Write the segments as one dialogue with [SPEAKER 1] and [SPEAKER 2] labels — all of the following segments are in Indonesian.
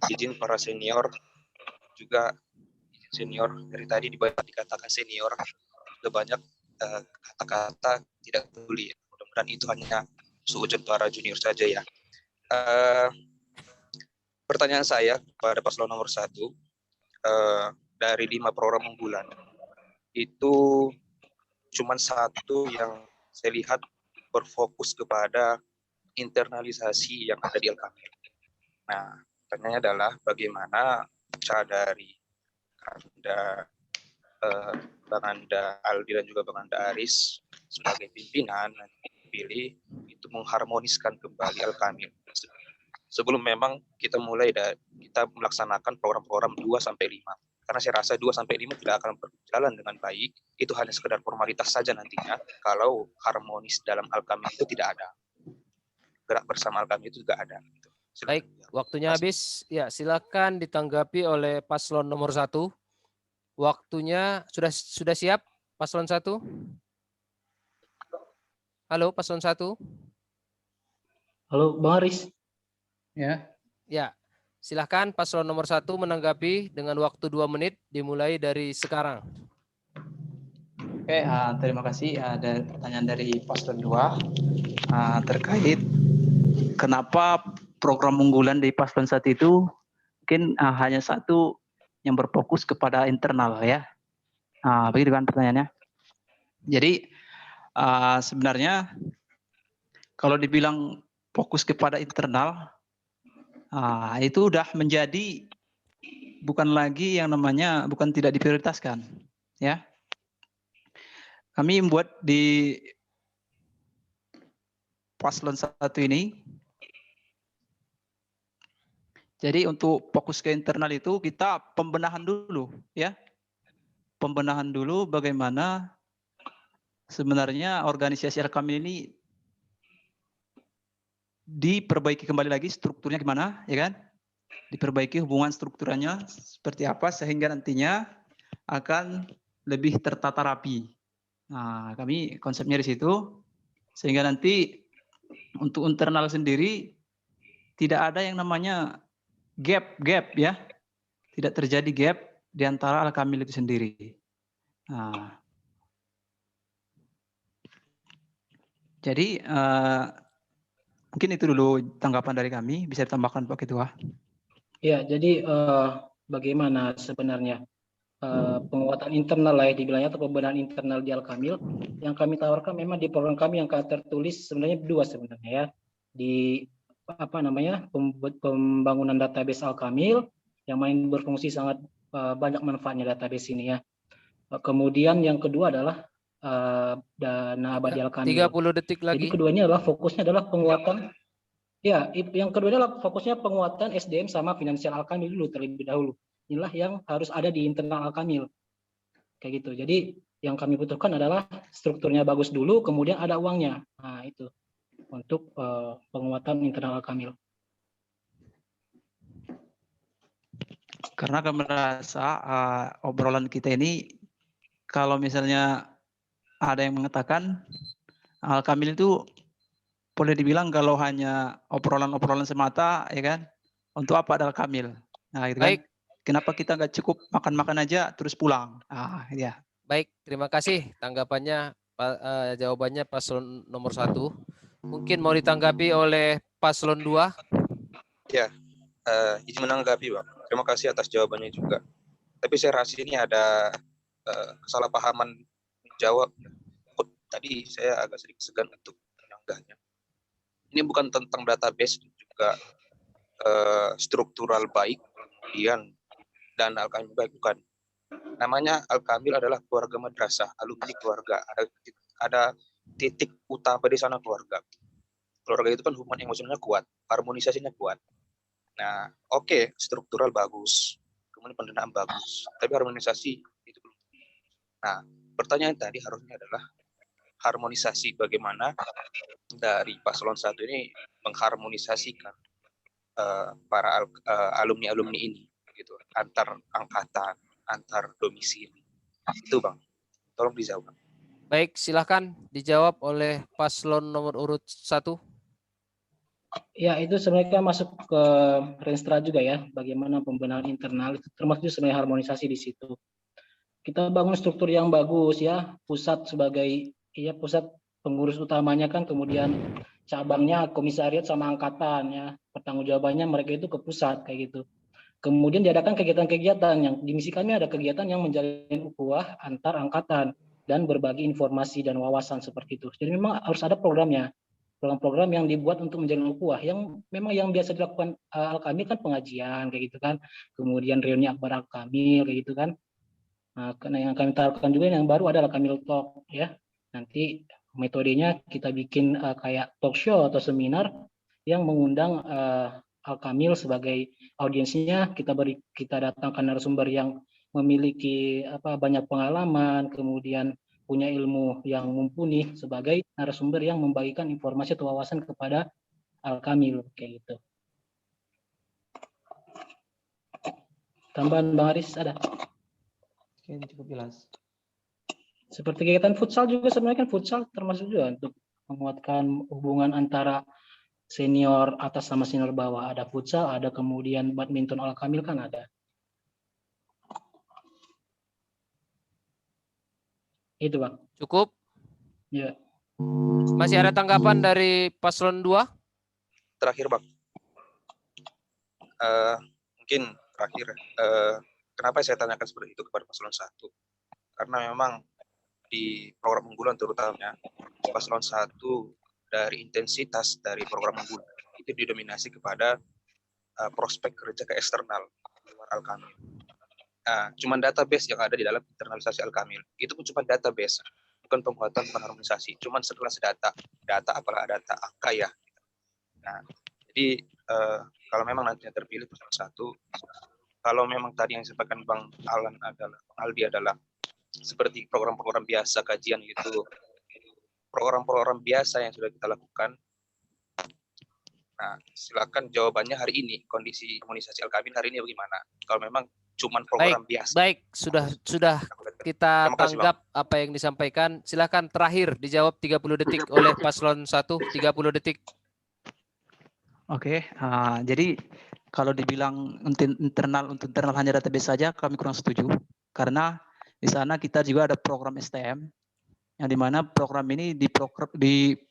[SPEAKER 1] izin para senior juga senior dari tadi dikatakan senior juga banyak kata-kata tidak peduli. Mudah-mudahan itu hanya suujon para junior saja ya. Pertanyaan saya pada paslon nomor 1, dari 5 program unggulan itu cuma satu yang saya lihat berfokus kepada internalisasi yang ada di Alkamil. Nah, pertanyaannya adalah bagaimana cara dari Bang Anda Aldi dan juga Bang Anda Aris sebagai pimpinan yang dipilih itu mengharmoniskan kembali Alkamil. Sebelum memang kita kita melaksanakan program-program 2-5. Karena saya rasa 2-5 tidak akan berjalan dengan baik. Itu hanya sekedar formalitas saja nantinya kalau harmonis dalam Alkamil itu tidak ada. Gerak bersama Alkamil itu juga ada. Silakan.
[SPEAKER 2] Baik, waktunya habis. Ya, silakan ditanggapi oleh paslon nomor 1. Waktunya sudah siap paslon 1? Halo paslon 1.
[SPEAKER 3] Halo Bang Aris. Ya.
[SPEAKER 2] Ya, silakan paslon nomor 1 menanggapi dengan waktu 2 menit dimulai dari sekarang.
[SPEAKER 3] Oke, terima kasih. Ada pertanyaan dari paslon 2 terkait kenapa program unggulan di paslon 1 itu mungkin hanya satu yang berfokus kepada internal ya. Begitu kan pertanyaannya. Jadi sebenarnya kalau dibilang fokus kepada internal, itu udah menjadi bukan lagi yang namanya bukan tidak diprioritaskan, ya. Kami membuat di paslon 1 ini, jadi untuk fokus ke internal itu kita pembenahan dulu, ya. Pembenahan dulu bagaimana sebenarnya organisasi Alkamil ini diperbaiki kembali lagi strukturnya gimana, ya kan? Diperbaiki hubungan strukturnya seperti apa sehingga nantinya akan lebih tertata rapi. Nah, kami konsepnya di situ sehingga nanti untuk internal sendiri tidak ada yang namanya gap ya. Tidak terjadi gap di antara Alkamil itu sendiri. Nah, jadi mungkin itu dulu tanggapan dari kami, bisa ditambahkan Pak Ketua.
[SPEAKER 4] Ya, jadi bagaimana sebenarnya penguatan internal lah ya dibilangnya atau pembenahan internal di Alkamil yang kami tawarkan memang di program kami yang tertulis sebenarnya 2 sebenarnya ya. Di pembangunan database Alkamil yang main berfungsi sangat banyak manfaatnya database ini ya. Kemudian yang kedua adalah dana abadi Alkamil.
[SPEAKER 2] 30 detik lagi.
[SPEAKER 4] Jadi keduanya adalah fokusnya adalah penguatan. Ya, yang kedua adalah fokusnya penguatan SDM sama finansial Alkamil dulu terlebih dahulu. Inilah yang harus ada di internal Alkamil. Kayak gitu. Jadi yang kami butuhkan adalah strukturnya bagus dulu, kemudian ada uangnya. Nah, itu untuk penguatan internal Alkamil.
[SPEAKER 3] Karena kami merasa obrolan kita ini kalau misalnya ada yang mengatakan Alkamil itu boleh dibilang kalau hanya obrolan-obrolan semata, ya kan? Untuk apa ada Alkamil? Nah, gitu kan?
[SPEAKER 2] Baik.
[SPEAKER 3] Kenapa kita nggak cukup makan-makan aja terus pulang? Ya.
[SPEAKER 2] Baik, terima kasih tanggapannya, jawabannya paslon nomor 1. Mungkin mau ditanggapi oleh paslon 2.
[SPEAKER 1] Ya, izin menanggapi Pak. Terima kasih atas jawabannya juga. Tapi saya rasa ini ada kesalahpahaman jawab. Tadi saya agak sedikit segan untuk menyanggahnya. Ini bukan tentang database juga struktural baik, kemudian dan Alkamil baik, bukan. Namanya Alkamil adalah keluarga madrasah, alumni keluarga. Ada titik utama di sana keluarga. Keluarga itu kan hubungan emosionalnya kuat, harmonisasinya kuat. Nah, oke, struktural bagus, kemudian pendanaan bagus, tapi harmonisasi itu belum. Nah, pertanyaan tadi harusnya adalah harmonisasi bagaimana dari paslon 1 ini mengharmonisasikan para alumni ini gitu, antar angkatan, antar domisili. Itu Bang, tolong dijawab.
[SPEAKER 2] Baik, silahkan dijawab oleh paslon nomor urut 1.
[SPEAKER 4] Ya, itu sebenarnya masuk ke Renstra juga ya, bagaimana pembenahan internal, itu termasuk sebenarnya harmonisasi di situ. Kita bangun struktur yang bagus ya, pusat sebagai pusat pengurus utamanya kan, kemudian cabangnya komisariat sama angkatan ya, pertanggungjawabannya mereka itu ke pusat kayak gitu. Kemudian diadakan kegiatan-kegiatan yang di misi kami ada kegiatan yang menjalin ukhuwah antar angkatan dan berbagi informasi dan wawasan seperti itu. Jadi memang harus ada programnya. Program-program yang dibuat untuk menjalin ukhuwah yang memang yang biasa dilakukan Al-Kamil kan pengajian kayak gitu kan. Kemudian reuni akbar Al-Kamil kayak gitu kan. Nah, yang kami taruhkan juga yang baru adalah Kamil Talk ya. Nanti metodenya kita bikin kayak talk show atau seminar yang mengundang Al-Kamil sebagai audiensnya, kita datangkan narasumber yang memiliki banyak pengalaman, kemudian punya ilmu yang mumpuni sebagai narasumber yang membagikan informasi atau wawasan kepada Al-Kamil kayak gitu. Tambahan Bang Aris ada?
[SPEAKER 3] Oke, cukup jelas.
[SPEAKER 4] Seperti kegiatan futsal juga sebenarnya kan futsal termasuk juga untuk menguatkan hubungan antara senior atas sama senior bawah. Ada futsal, ada kemudian badminton Al-Kamil kan ada. Itu Bang.
[SPEAKER 2] Cukup?
[SPEAKER 4] Ya.
[SPEAKER 2] Masih ada tanggapan dari paslon 2?
[SPEAKER 1] Terakhir Bang, mungkin terakhir, kenapa saya tanyakan seperti itu kepada paslon 1? Karena memang di program unggulan terutama paslon 1 dari intensitas dari program unggulan itu didominasi kepada prospek kerja ke eksternal luar Al-Kamil. Cuman database yang ada di dalam internalisasi Al-Kamil itu pun cuma database, bukan penguatan, bukan harmonisasi, cuman sekelas data apalah data angka ya. Nah, jadi kalau memang nantinya terpilih paslon 1, kalau memang tadi yang disampaikan Bang Aldi adalah seperti program-program biasa kajian itu, program-program biasa yang sudah kita lakukan. Nah, silakan jawabannya hari ini, kondisi harmonisasi Al-Kamil hari ini bagaimana? Kalau memang cuman program biasa.
[SPEAKER 2] Baik, sudah kita tanggap apa yang disampaikan. Silakan terakhir dijawab 30 detik oleh paslon 1, 30 detik.
[SPEAKER 3] Oke, jadi kalau dibilang untuk internal hanya database saja, kami kurang setuju. Karena di sana kita juga ada program STM, yang dimana program ini di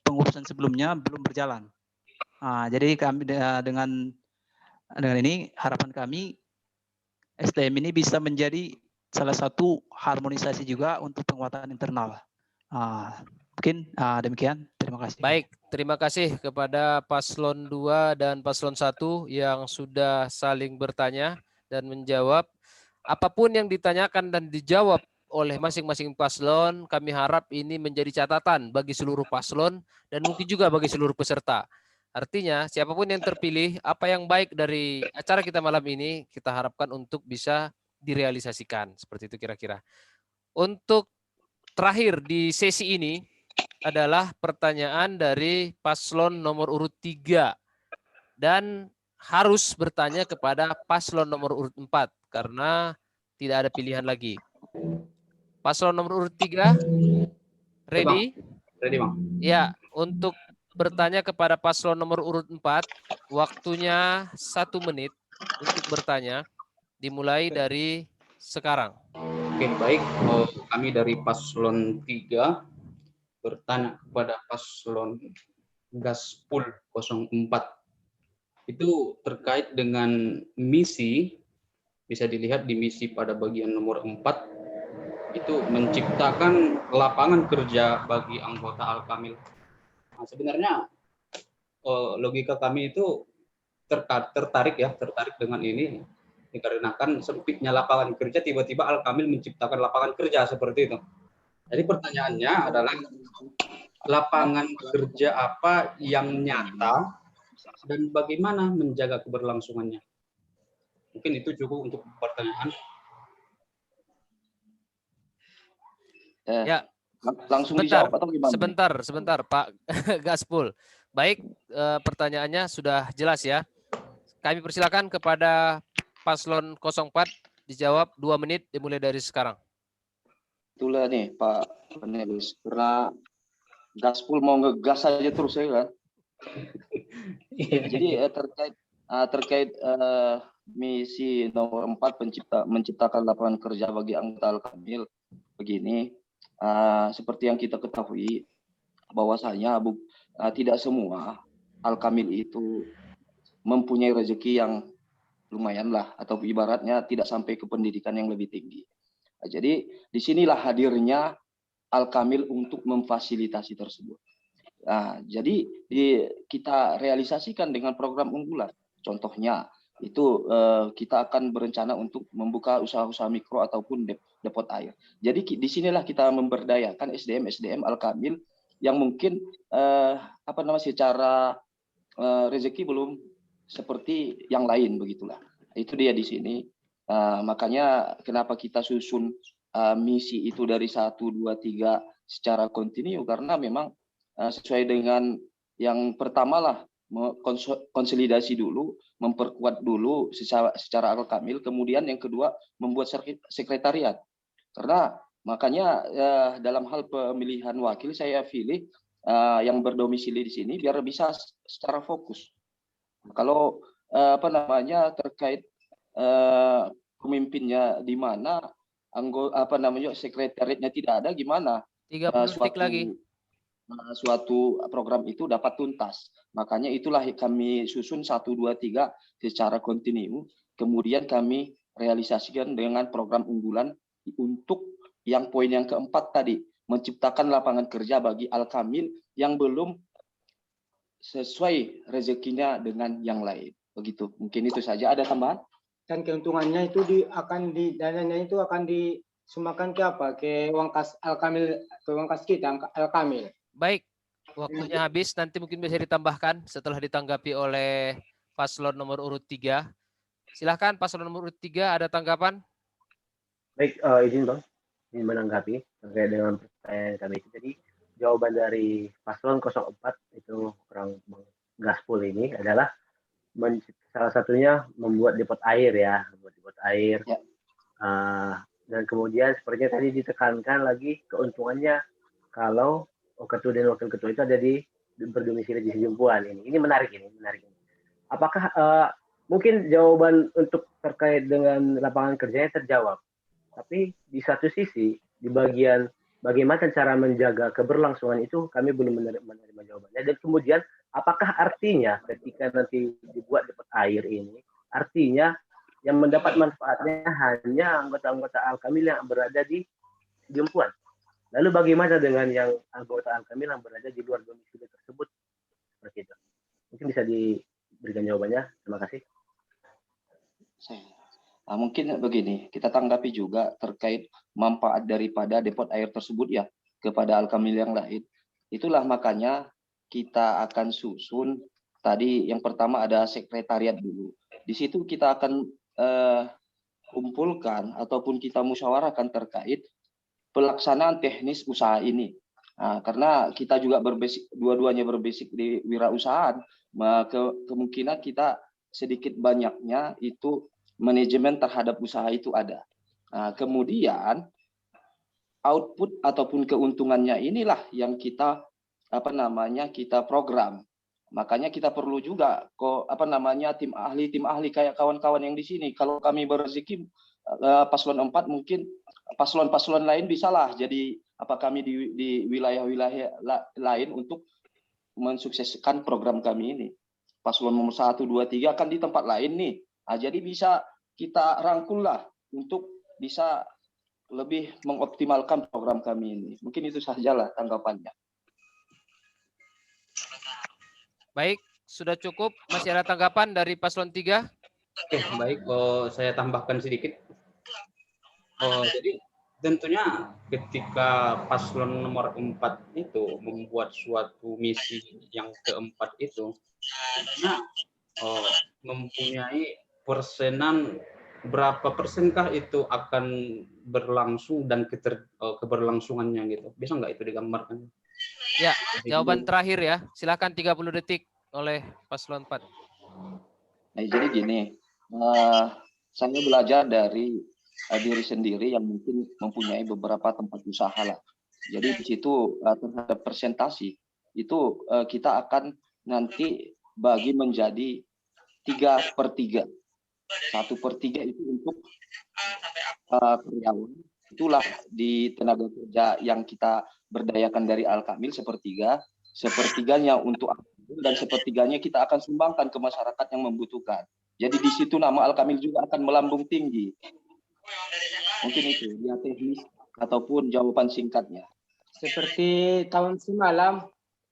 [SPEAKER 3] pengurusan sebelumnya belum berjalan. Jadi kami dengan ini harapan kami STM ini bisa menjadi salah satu harmonisasi juga untuk penguatan internal. Mungkin demikian. Terima kasih.
[SPEAKER 2] Baik, terima kasih kepada paslon 2 dan paslon 1 yang sudah saling bertanya dan menjawab. Apapun yang ditanyakan dan dijawab oleh masing-masing paslon, kami harap ini menjadi catatan bagi seluruh paslon dan mungkin juga bagi seluruh peserta. Artinya, siapapun yang terpilih, apa yang baik dari acara kita malam ini, kita harapkan untuk bisa direalisasikan. Seperti itu kira-kira. Untuk terakhir di sesi ini adalah pertanyaan dari paslon nomor urut 3. Dan harus bertanya kepada paslon nomor urut 4, karena tidak ada pilihan lagi. Paslon nomor urut 3, ready?
[SPEAKER 5] Ready, Bang.
[SPEAKER 2] Ya, untuk bertanya kepada paslon nomor urut 4, waktunya 1 menit untuk bertanya, dimulai dari sekarang.
[SPEAKER 5] Oke, baik. Kami dari paslon 3 bertanya kepada paslon Gaspul 04. Itu terkait dengan misi, bisa dilihat di misi pada bagian nomor 4, itu menciptakan lapangan kerja bagi anggota Al-Kamil. Nah, sebenarnya logika kami itu tertarik dengan ini dikarenakan sempitnya lapangan kerja, tiba-tiba Al-Kamil menciptakan lapangan kerja seperti itu. Jadi pertanyaannya adalah lapangan kerja apa yang nyata dan bagaimana menjaga keberlangsungannya? Mungkin itu cukup untuk pertanyaan.
[SPEAKER 2] Ya,
[SPEAKER 6] langsung
[SPEAKER 2] sebentar,
[SPEAKER 6] dijawab atau gimana?
[SPEAKER 2] Sebentar Pak Gaspul. Baik, pertanyaannya sudah jelas ya. Kami persilakan kepada paslon 04 dijawab 2 menit dimulai dari sekarang.
[SPEAKER 6] Itulah nih Pak Cornelius, karena Gaspul mau ngegas aja terus ya kan. Jadi terkait misi nomor 4 menciptakan lapangan kerja bagi anggota Al-Kamil begini, seperti yang kita ketahui bahwasanya tidak semua Al-Kamil itu mempunyai rezeki yang lumayan lah, atau ibaratnya tidak sampai ke pendidikan yang lebih tinggi. Jadi disinilah hadirnya Al-Kamil untuk memfasilitasi tersebut. Jadi kita realisasikan dengan program unggulan. Contohnya itu kita akan berencana untuk membuka usaha-usaha mikro ataupun depot air. Jadi disinilah kita memberdayakan SDM Al-Kamil yang mungkin secara rezeki belum seperti yang lain, begitulah. Itu dia di sini. Makanya kenapa kita susun misi itu dari 1, 2, 3 secara kontinu, karena memang sesuai dengan yang pertama lah, konsolidasi dulu, memperkuat dulu secara Al-Kamil, kemudian yang kedua membuat sekretariat. Karena makanya dalam hal pemilihan wakil saya pilih yang berdomisili di sini biar bisa secara fokus. Kalau terkait pemimpinnya di mana, sekretariatnya tidak ada, gimana
[SPEAKER 2] 30 detik lagi.
[SPEAKER 6] Suatu program itu dapat tuntas. Makanya itulah kami susun 1, 2, 3 secara kontinu. Kemudian kami realisasikan dengan program unggulan untuk yang poin yang keempat tadi, menciptakan lapangan kerja bagi Al-Kamil yang belum sesuai rezekinya dengan yang lain. Begitu. Mungkin itu saja. Ada tambahan?
[SPEAKER 7] Dan keuntungannya itu dananya itu akan disumbangkan ke apa? Ke uang kas Al-Kamil, ke uang kas kita Al-Kamil.
[SPEAKER 2] Baik, waktunya habis. Nanti mungkin bisa ditambahkan setelah ditanggapi oleh paslon nomor urut 3. Silahkan paslon nomor urut 3, ada tanggapan?
[SPEAKER 8] Baik, izin Bang, ingin menanggapi terkait dengan pertanyaan kami itu. Jadi jawaban dari paslon 04 itu orang Gaspol ini adalah salah satunya membuat depot air ya, membuat depot air. Ya. Dan kemudian sepertinya tadi ditekankan lagi keuntungannya kalau ketua dan wakil ketua itu ada di berdomisili di Sejumpuan ini. Ini menarik ini. Apakah mungkin jawaban untuk terkait dengan lapangan kerjanya terjawab? Tapi di satu sisi di bagian bagaimana cara menjaga keberlangsungan itu kami belum menerima jawabannya. Dan kemudian apakah artinya ketika nanti dibuat depot air ini, artinya yang mendapat manfaatnya hanya anggota-anggota Al-Kamil yang berada di Sejumpuan? Lalu bagaimana dengan yang anggota Al-Kamil yang berada di luar domisili tersebut? Seperti itu. Mungkin bisa diberikan jawabannya. Terima kasih.
[SPEAKER 6] Mungkin begini, kita tanggapi juga terkait manfaat daripada depot air tersebut ya kepada Al-Kamil yang lain. Itulah makanya kita akan susun tadi yang pertama ada sekretariat dulu. Di situ kita akan kumpulkan ataupun kita musyawarahkan terkait pelaksanaan teknis usaha ini. Karena kita juga dua-duanya berbasic di wirausahaan, kemungkinan kita sedikit banyaknya itu manajemen terhadap usaha itu ada. Kemudian output ataupun keuntungannya inilah yang kita kita program. Makanya kita perlu juga tim ahli kayak kawan-kawan yang di sini. Kalau kami berrezeki paslon 4 mungkin paslon-paslon lain bisalah jadi kami di wilayah-wilayah lain untuk mensukseskan program kami ini. Paslon nomor 1, 2, 3 kan di tempat lain nih. Jadi bisa kita rangkul lah untuk bisa lebih mengoptimalkan program kami ini. Mungkin itu sajalah tanggapannya.
[SPEAKER 2] Baik, sudah cukup. Masih ada tanggapan dari paslon 3?
[SPEAKER 5] Oke, baik. Saya tambahkan sedikit. Jadi tentunya ketika paslon nomor 4 itu membuat suatu misi yang keempat itu, mempunyai persenan berapa persenkah itu akan berlangsung dan keberlangsungannya gitu. Bisa nggak itu digambarkan?
[SPEAKER 2] Ya, jawaban terakhir ya. Silakan 30 detik oleh paslon 4.
[SPEAKER 6] Jadi gini, saya belajar dari diri sendiri yang mungkin mempunyai beberapa tempat usaha lah. Jadi di situ terhadap presentasi itu kita akan nanti bagi menjadi 3/3. 1/3 itu untuk karyawan. Itulah di tenaga kerja yang kita berdayakan dari Al-Kamil sepertiga. Sepertiganya untuk Al-Kamil dan sepertiganya kita akan sumbangkan ke masyarakat yang membutuhkan. Jadi di situ nama Al-Kamil juga akan melambung tinggi. Mungkin itu dia teknis ataupun jawaban singkatnya.
[SPEAKER 7] Seperti tahun semalam,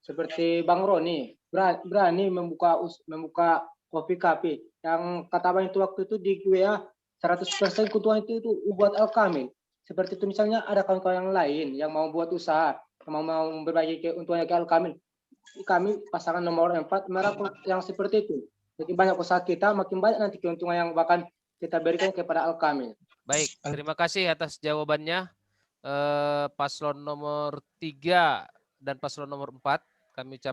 [SPEAKER 7] seperti Bang Roni berani membuka kopi kafe yang kata Bang itu waktu itu di WA 100% keuntungan itu buat Al-Kamil. Seperti itu misalnya ada kawan-kawan yang lain yang mau buat usaha, mau berbagi keuntungannya ke Al-Kamil. Kami pasangan nomor 4 merah yang seperti itu. Jadi banyak usaha kita, makin banyak nanti keuntungan yang bahkan kita berikan kepada Al-Kamil.
[SPEAKER 2] Baik, terima kasih atas jawabannya paslon nomor 3 dan paslon nomor 4. Kami ucapkan